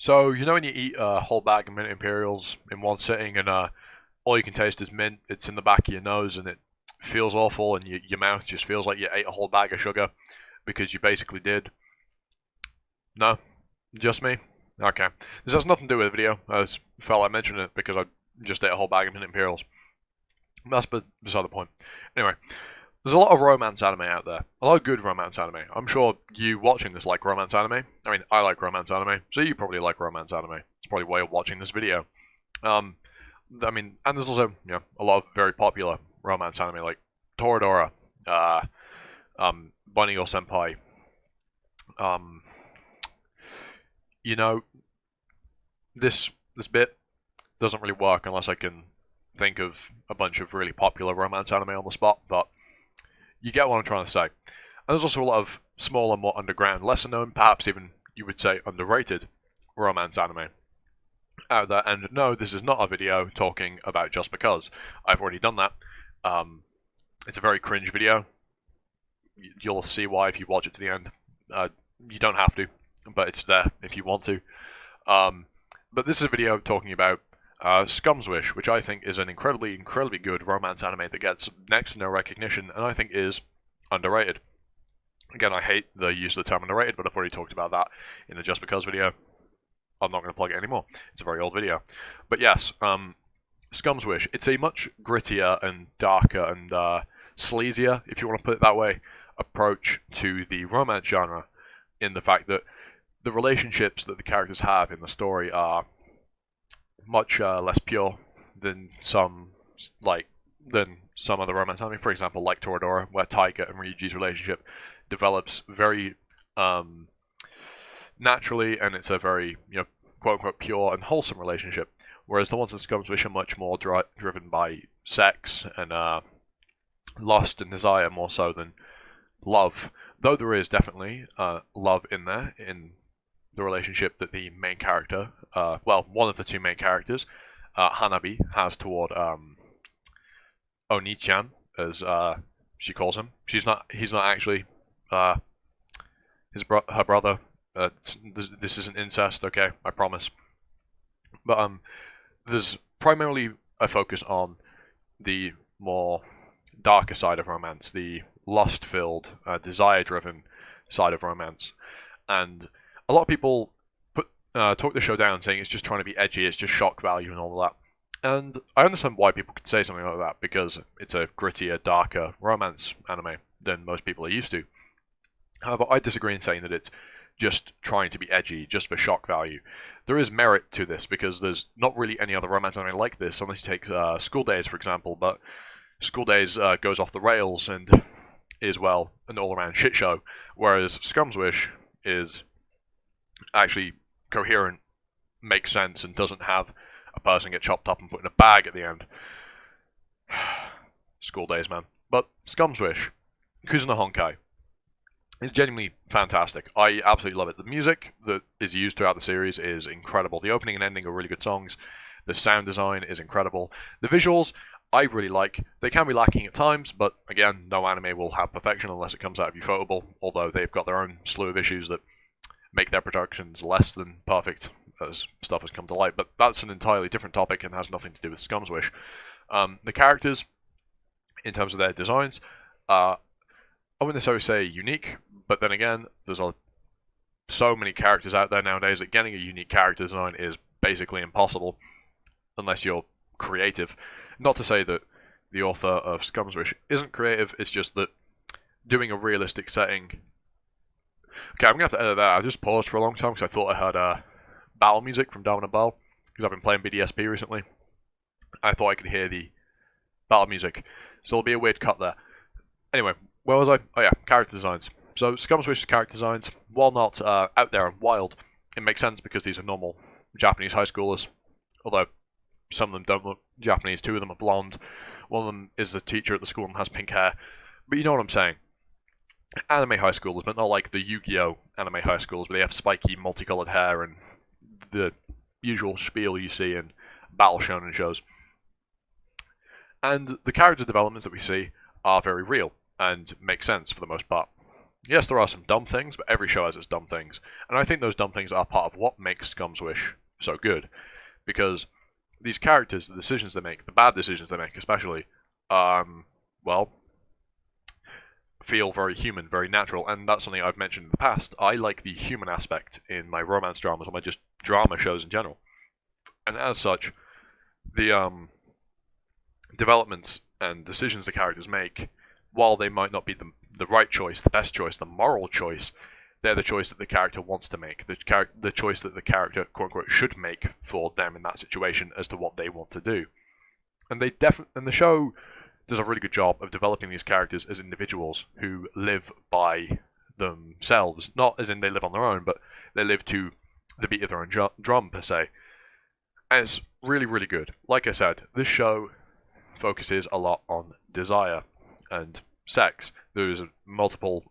So, you know when you eat a whole bag of mint Imperials in one sitting and all you can taste is mint, it's in the back of your nose and it feels awful and your mouth just feels like you ate a whole bag of sugar because you basically did? No? Just me? Okay. This has nothing to do with the video. I just felt like mentioning it because I just ate a whole bag of mint Imperials. That's beside the point. Anyway, there's a lot of romance anime out there. A lot of good romance anime. I'm sure you watching this like romance anime. I mean, I like romance anime, so you probably like romance anime. It's probably why you're watching this video. Um, I mean, and there's also a lot of very popular romance anime like Toradora, uh, Bunny Girl Senpai. Um, you know, this bit doesn't really work unless I can think of a bunch of really popular romance anime on the spot, but you get what I'm trying to say. And there's also a lot of smaller, more underground, lesser known, perhaps even you would say underrated romance anime out there. And no, this is not a video talking about Just Because. I've already done that. It's a very cringe video. You'll see why if you watch it to the end. You don't have to, but it's there if you want to. But this is a video talking about Scum's Wish, which I think is an incredibly good romance anime that gets next to no recognition, and I think is underrated. Again, I hate the use of the term underrated, but I've already talked about that in the Just Because video. I'm not going to plug it anymore. It's a very old video. But yes, Scum's Wish. It's a much grittier and darker and sleazier, if you want to put it that way, approach to the romance genre, in the fact that the relationships that the characters have in the story are much less pure than some other romance anime. For example, like Toradora, where Taika and Ryuji's relationship develops very naturally, and it's a very quote unquote pure and wholesome relationship. Whereas the ones in Scum's Wish are much more driven by sex and lust and desire more so than love. Though there is definitely love in there in the relationship that the main character, one of the two main characters, Hanabi, has toward Oni-chan, as she calls him. He's not actually her brother. This isn't incest, okay? I promise. But there's primarily a focus on the more darker side of romance, the lust-filled, desire-driven side of romance, and a lot of people talk the show down, saying it's just trying to be edgy, it's just shock value and all of that. And I understand why people could say something like that, because it's a grittier, darker romance anime than most people are used to. However, I disagree in saying that it's just trying to be edgy, just for shock value. There is merit to this, because there's not really any other romance anime like this, unless you take School Days, for example, but School Days goes off the rails and is, well, an all-around shit show, whereas Scum's Wish is actually coherent, makes sense, and doesn't have a person get chopped up and put in a bag at the end. School Days, man. But Scum's Wish, Kuzuna Honkai, is genuinely fantastic. I absolutely love it. The music that is used throughout the series is incredible. The opening and ending are really good songs. The sound design is incredible. The visuals, I really like. They can be lacking at times, but again, no anime will have perfection unless it comes out of Ufotable, although they've got their own slew of issues that make their productions less than perfect as stuff has come to light. But that's an entirely different topic and has nothing to do with Scum's Wish. The characters, in terms of their designs, I wouldn't necessarily say unique, but then again, there's so many characters out there nowadays that getting a unique character design is basically impossible unless you're creative. Not to say that the author of Scum's Wish isn't creative, it's just that doing a realistic setting... Okay, I'm going to have to edit that. I just paused for a long time because I thought I heard battle music from Down and Bell, because I've been playing BDSP recently. I thought I could hear the battle music, so there'll be a weird cut there. Anyway, where was I? Oh yeah, character designs. So Scum's Wish's character designs, while not out there and wild, it makes sense because these are normal Japanese high schoolers, although some of them don't look Japanese. Two of them are blonde. One of them is the teacher at the school and has pink hair. But you know what I'm saying. Anime high schoolers, but not like the Yu-Gi-Oh! Anime high schoolers, where they have spiky, multicolored hair and the usual spiel you see in battle shonen shows. And the character developments that we see are very real and make sense for the most part. Yes, there are some dumb things, but every show has its dumb things. And I think those dumb things are part of what makes Scum's Wish so good. Because these characters, the decisions they make, the bad decisions they make especially, well, feel very human, very natural, and that's something I've mentioned in the past. I like the human aspect in my romance dramas or my just drama shows in general. And as such, the developments and decisions the characters make, while they might not be the right choice, the best choice, the moral choice, they're the choice that the character wants to make, the choice that the character, quote unquote, should make for them in that situation as to what they want to do. And the show does a really good job of developing these characters as individuals who live by themselves, not as in they live on their own, but they live to the beat of their own drum per se. And it's really, really good. Like I said, this show focuses a lot on desire and sex. There's multiple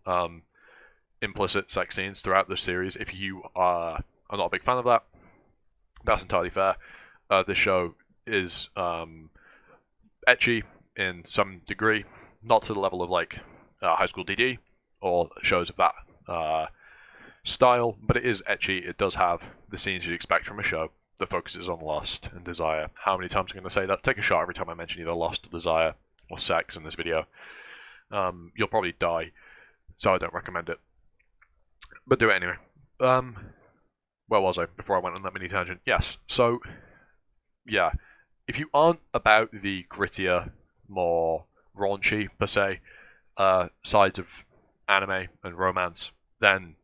implicit sex scenes throughout the series. If you are not a big fan of that, that's entirely fair. This show is ecchi in some degree, not to the level of like High School DD or shows of that style, but it is ecchi. It does have the scenes you'd expect from a show that focuses on lust and desire. How many times I'm going to say that? Take a shot every time I mention either lust or desire or sex in this video. You'll probably die, so I don't recommend it. But do it anyway. Where was I before I went on that mini tangent? Yes, so, yeah. If you aren't about the grittier, more raunchy, per se, sides of anime and romance, then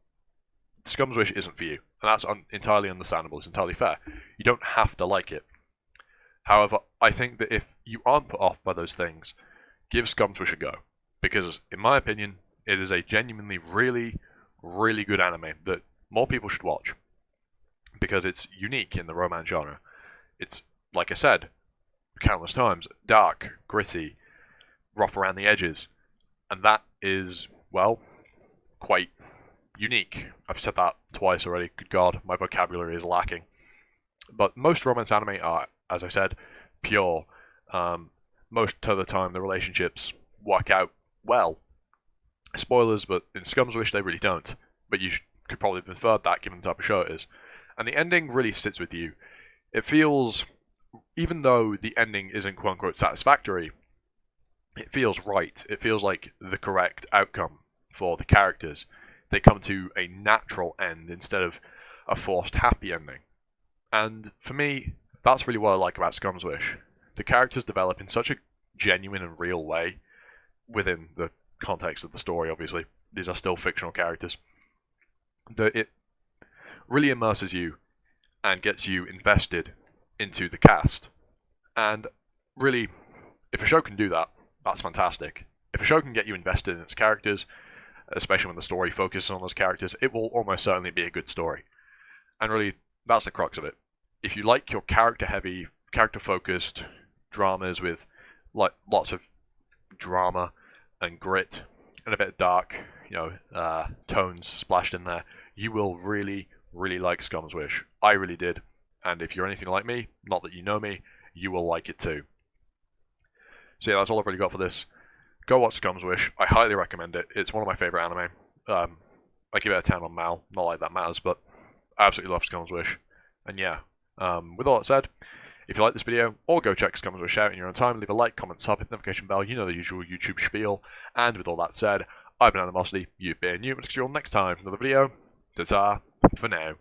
Scum's Wish isn't for you. And that's entirely understandable, it's entirely fair. You don't have to like it. However, I think that if you aren't put off by those things, give Scum's Wish a go. Because, in my opinion, it is a genuinely really, really good anime that more people should watch. Because it's unique in the romance genre. It's, like I said, countless times, dark, gritty, rough around the edges. And that is, well, quite unique. I've said that twice already. Good God, my vocabulary is lacking. But most romance anime are, as I said, pure. Most of the time, the relationships work out well. Spoilers, but in Scum's Wish, they really don't. But you could probably have inferred that given the type of show it is. And the ending really sits with you. It feels, even though the ending isn't quote-unquote satisfactory, it feels right. It feels like the correct outcome for the characters. They come to a natural end instead of a forced happy ending. And for me, that's really what I like about Scum's Wish. The characters develop in such a genuine and real way, within the context of the story, obviously. These are still fictional characters. That it really immerses you and gets you invested into the cast. And really, if a show can do that, that's fantastic. If a show can get you invested in its characters, especially when the story focuses on those characters, it will almost certainly be a good story. And really, that's the crux of it. If you like your character-heavy, character-focused dramas with like lots of drama and grit and a bit of dark, tones splashed in there, you will really, really like Scum's Wish. I really did. And if you're anything like me, not that you know me, you will like it too. So yeah, that's all I've really got for this. Go watch Scum's Wish. I highly recommend it. It's one of my favourite anime. I give it a 10 on Mal. Not like that matters, but I absolutely love Scum's Wish. And yeah, with all that said, if you like this video, or go check Scum's Wish out in your own time, leave a like, comment, sub, hit the notification bell, you know the usual YouTube spiel. And with all that said, I've been Animosity, you've been you, and see you all next time for another video. Ta-ta, for now.